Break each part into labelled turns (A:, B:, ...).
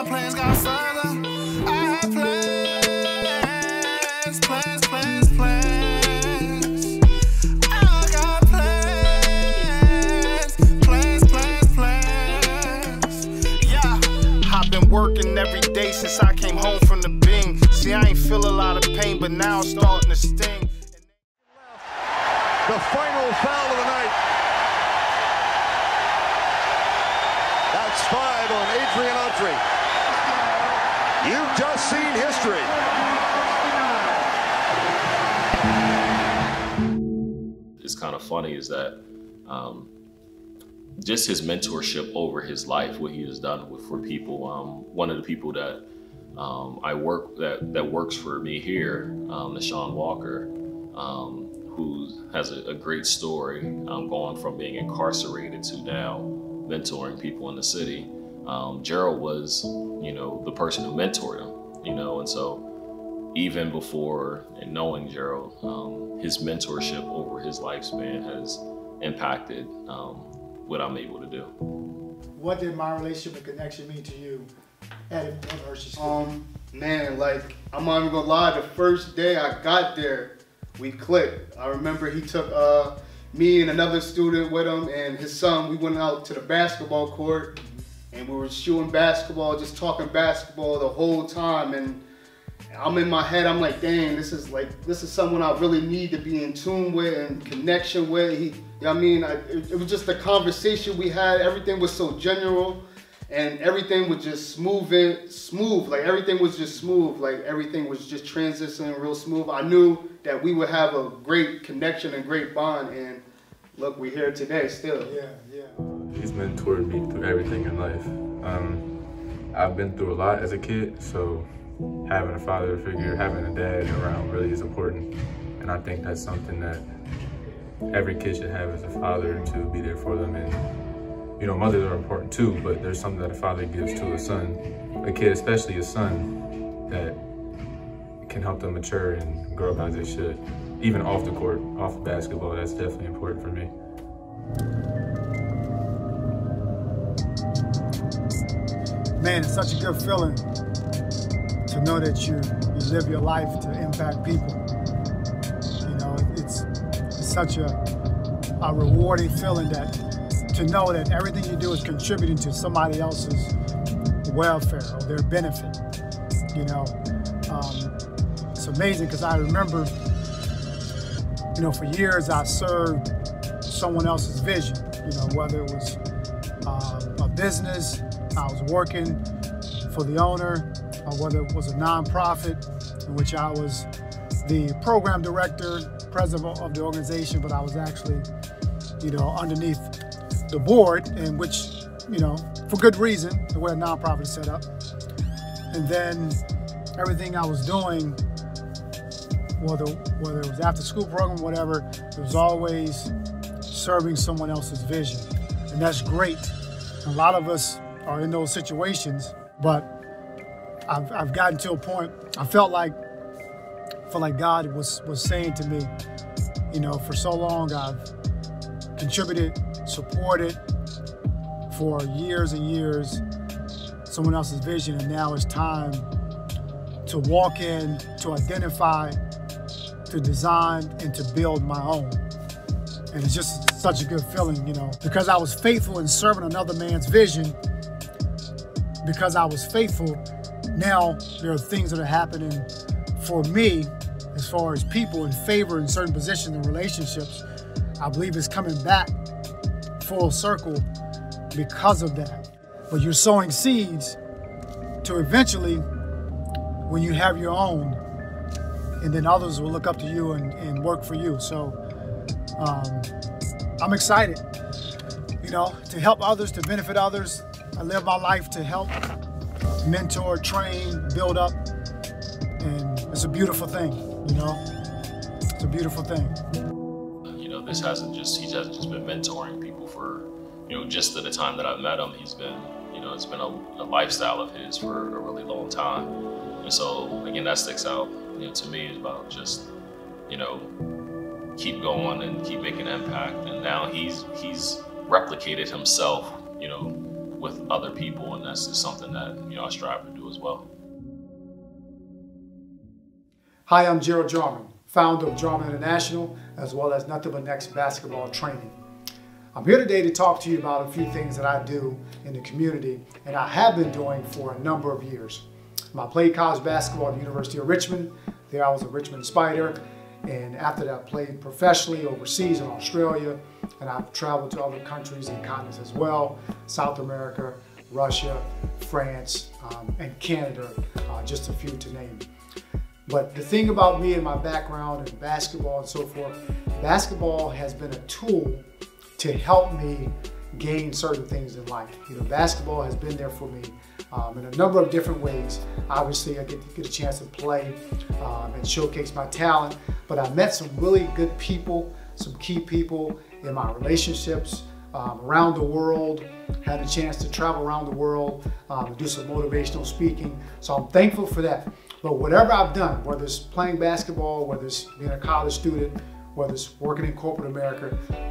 A: plans got further. I had plans, plans, plans, plans. I got plans, plans, plans, plans. Yeah, I've been working every day since I came home from the Bing. See, I ain't feel a lot of pain, but now it's starting to sting.
B: The final foul of the night. That's 5 on Adrian Autry. You've just seen history.
C: It's kind of funny is that just his mentorship over his life, what he has done for people. One of the people that I work that works for me here, Nashawn Walker, who has a great story, going from being incarcerated to now mentoring people in the city. Gerald was, the person who mentored him, and so even before and knowing Gerald, his mentorship over his lifespan has impacted what I'm able to do.
D: What did my relationship and connection mean to you at Hershey School?
E: Man, like, I'm not even gonna lie, the first day I got there, we clicked. I remember he took me and another student with him and his son. We went out to the basketball court and we were shooting basketball, just talking basketball the whole time. And I'm in my head, I'm like, dang, this is someone I really need to be in tune with and connection with. It was just the conversation we had. Everything was so general and everything was just smooth. Like everything was just smooth. Like everything was just transitioning real smooth. I knew that we would have a great connection and great bond, and look, we're here today still.
D: Yeah.
F: He's mentored me through everything in life. I've been through a lot as a kid, so having a father figure, having a dad around really is important. And I think that's something that every kid should have as a father, to be there for them. And mothers are important too, but there's something that a father gives to a son, a kid, especially a son, that can help them mature and grow up as they should. Even off the court, off of basketball, that's definitely important for me.
D: Man, it's such a good feeling to know that you live your life to impact people. It's such a rewarding feeling to know that everything you do is contributing to somebody else's welfare or their benefit. It's amazing because I remember, for years I served someone else's vision, whether it was a business, I was working for the owner, or whether it was a nonprofit in which I was the program director, president of the organization, but I was actually, underneath the board, in which, for good reason, the way a nonprofit is set up. And then everything I was doing, whether it was after school program, whatever, it was always serving someone else's vision. And that's great. A lot of us are in those situations, but I've gotten to a point, I felt like God was saying to me, for so long I've contributed, supported for years and years someone else's vision, and now it's time to walk in, to identify, to design, and to build my own. And it's just such a good feeling, because I was faithful in serving another man's vision. Because I was faithful, now there are things that are happening for me as far as people in favor in certain positions and relationships. I believe it's coming back full circle because of that. But you're sowing seeds to eventually, when you have your own, and then others will look up to you and work for you. So I'm excited, to help others, to benefit others. I live my life to help, mentor, train, build up, and it's a beautiful thing, It's a beautiful thing.
C: He hasn't just been mentoring people for, just at the time that I've met him. He's been, it's been a lifestyle of his for a really long time. And so, again, that sticks out, to me, is about just, keep going and keep making an impact. And now he's replicated himself, with other people, and that's just something that, you know, I strive to do as well.
D: Hi, I'm Gerald Jarmon, founder of Jarmon International, as well as Nothing But Next basketball training. I'm here today to talk to you about a few things that I do in the community, and I have been doing for a number of years. I played college basketball at the University of Richmond. There I was a Richmond Spider, and after that I played professionally overseas in Australia, and I've traveled to other countries and continents as well, South America, Russia, France, and Canada, just a few to name. But the thing about me and my background in basketball and so forth, basketball has been a tool to help me gain certain things in life. You know, basketball has been there for me in a number of different ways. Obviously, I get a chance to play and showcase my talent, but I met some really good people, some key people in my relationships around the world, had a chance to travel around the world, do some motivational speaking. So I'm thankful for that. But whatever I've done, whether it's playing basketball, whether it's being a college student, whether it's working in corporate America,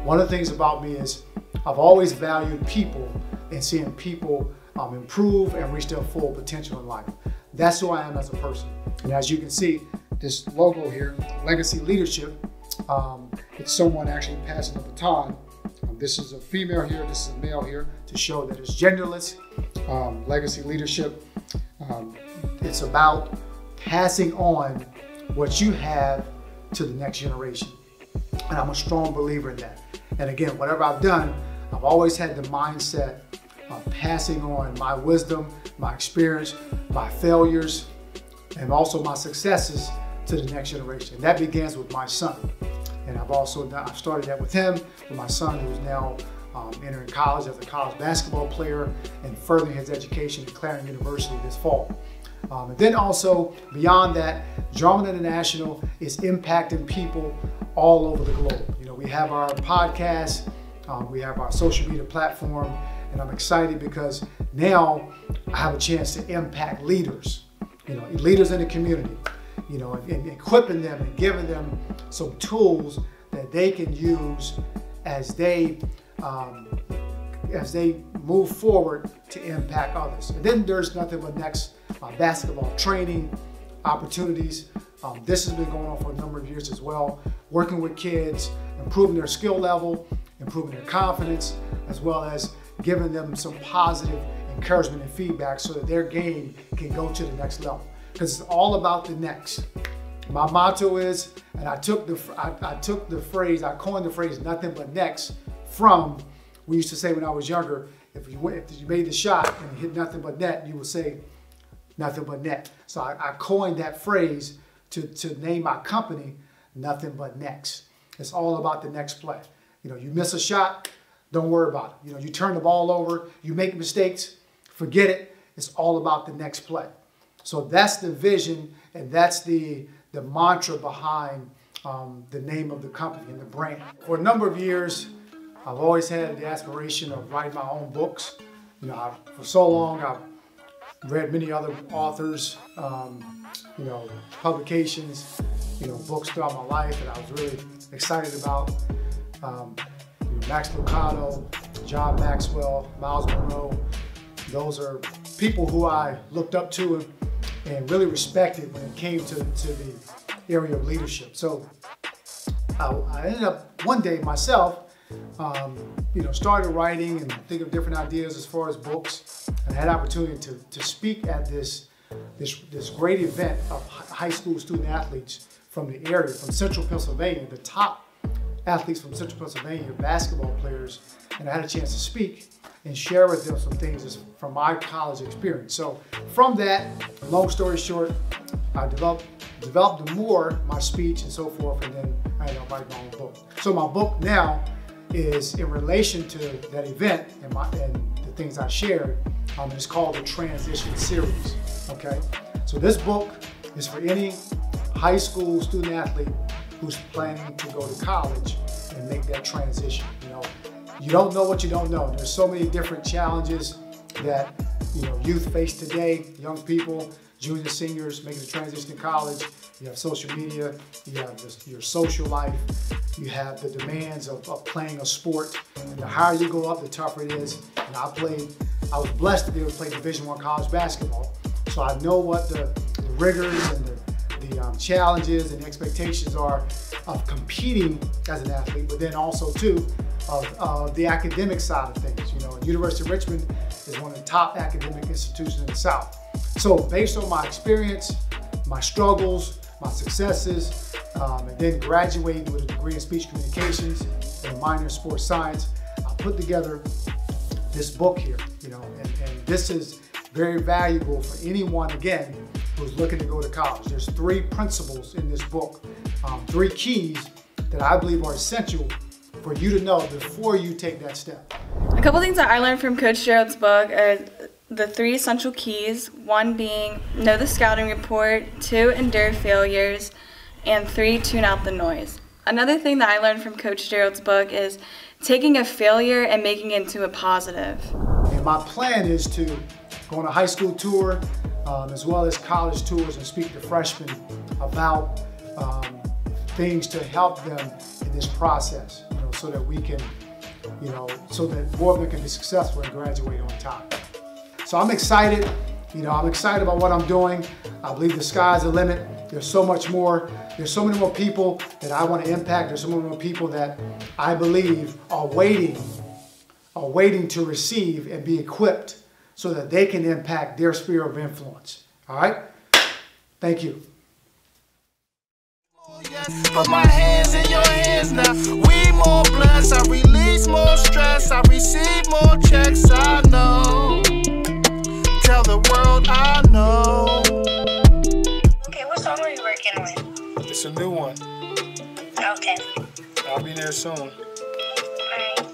D: one of the things about me is I've always valued people and seeing people improve and reach their full potential in life. That's who I am as a person. And as you can see, this logo here, Legacy Leadership, it's someone actually passing the baton. This is a female here, this is a male here, to show that it's genderless. Legacy Leadership, it's about passing on what you have to the next generation. And I'm a strong believer in that. And again, whatever I've done, I've always had the mindset of passing on my wisdom, my experience, my failures, and also my successes to the next generation. And that begins with my son. And I've started that with him, with my son, who's now entering college as a college basketball player and furthering his education at Clarendon University this fall. And then also, beyond that, Jarmon International is impacting people all over the globe. You know, we have our podcast, we have our social media platform, and I'm excited because now I have a chance to impact leaders, you know, leaders in the community, you know, and equipping them and giving them some tools that they can use as they move forward to impact others. And then there's Nothing But Next basketball training opportunities. This has been going on for a number of years as well, working with kids, improving their skill level, improving their confidence, as well as giving them some positive encouragement and feedback so that their game can go to the next level. Because it's all about the next. My motto is, and I coined the phrase "Nothing But Next" from, we used to say when I was younger, if you made the shot and you hit nothing but net, you would say nothing but net. So I coined that phrase to name my company Nothing But Next. It's all about the next play. You know, you miss a shot, don't worry about it. You know, you turn the ball over, you make mistakes, forget it. It's all about the next play. So that's the vision, and that's the mantra behind the name of the company and the brand. For a number of years, I've always had the aspiration of writing my own books. You know, for so long, I've read many other authors, you know, publications, you know, books throughout my life that I was really excited about. You know, Max Lucado, John Maxwell, Miles Monroe. Those are people who I looked up to and really respected when it came to the area of leadership. So I ended up one day myself, you know, started writing and think of different ideas as far as books, and had opportunity to speak at this great event of high school student athletes from the area, from Central Pennsylvania, the top athletes from Central Pennsylvania, basketball players, and I had a chance to speak and share with them some things from my college experience. So from that, long story short, I developed more my speech and so forth, and then I ended up writing my own book. So my book now is in relation to that event and the things I shared. It's called the Transition Series. Okay, so this book is for any high school student athlete who's planning to go to college and make that transition. You know, you don't know what you don't know. There's so many different challenges that, you know, youth face today, young people, juniors, seniors making the transition to college. You have social media, you have your social life, you have the demands of playing a sport. And the higher you go up, the tougher it is. And I played I was blessed to be able to play Division I college basketball. So I know what the rigors and the challenges and expectations are of competing as an athlete, but then also too of the academic side of things. You know, University of Richmond is one of the top academic institutions in the South. So based on my experience, my struggles, my successes, and then graduating with a degree in speech communications and a minor in sports science, I put together this book here, you know, and this is very valuable for anyone, again, who's looking to go to college. There's 3 principles in this book, 3 keys that I believe are essential for you to know before you take that step.
G: A couple things that I learned from Coach Gerald's book are the 3 essential keys. 1 being know the scouting report, 2 endure failures, and 3 tune out the noise. Another thing that I learned from Coach Gerald's book is taking a failure and making it into a positive.
D: And my plan is to go on a high school tour as well as college tours and speak to freshmen about things to help them in this process, you know, so that we can, you know, so that more of them can be successful and graduate on time. So I'm excited, you know, I'm excited about what I'm doing. I believe the sky's the limit. There's so much more. There's so many more people that I want to impact. There's so many more people that I believe are waiting to receive and be equipped so that they can impact their sphere of influence. All right? Thank you.
A: Put my hands in your hands now. We more blessed. I release more stress. I receive more checks. I know. Tell the world I know.
H: Okay, what song are you working on?
A: It's a new one.
H: Okay.
A: I'll be there soon.
H: Alright.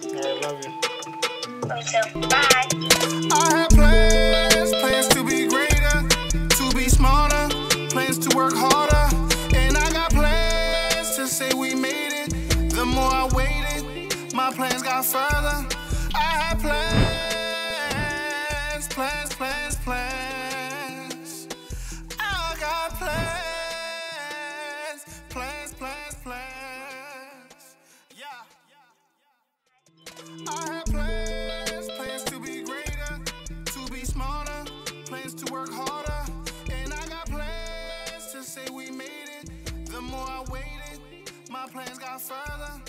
A: Alright, love you.
H: Me too. Bye.
A: I have plans to be greater, to be smarter, plans to work harder, and I got plans to say we made it. The more I waited, my plans got further. I have plans. I got plans. Yeah. I have plans to be greater, to be smarter, plans to work harder, and I got plans to say we made it. The more I waited, my plans got further.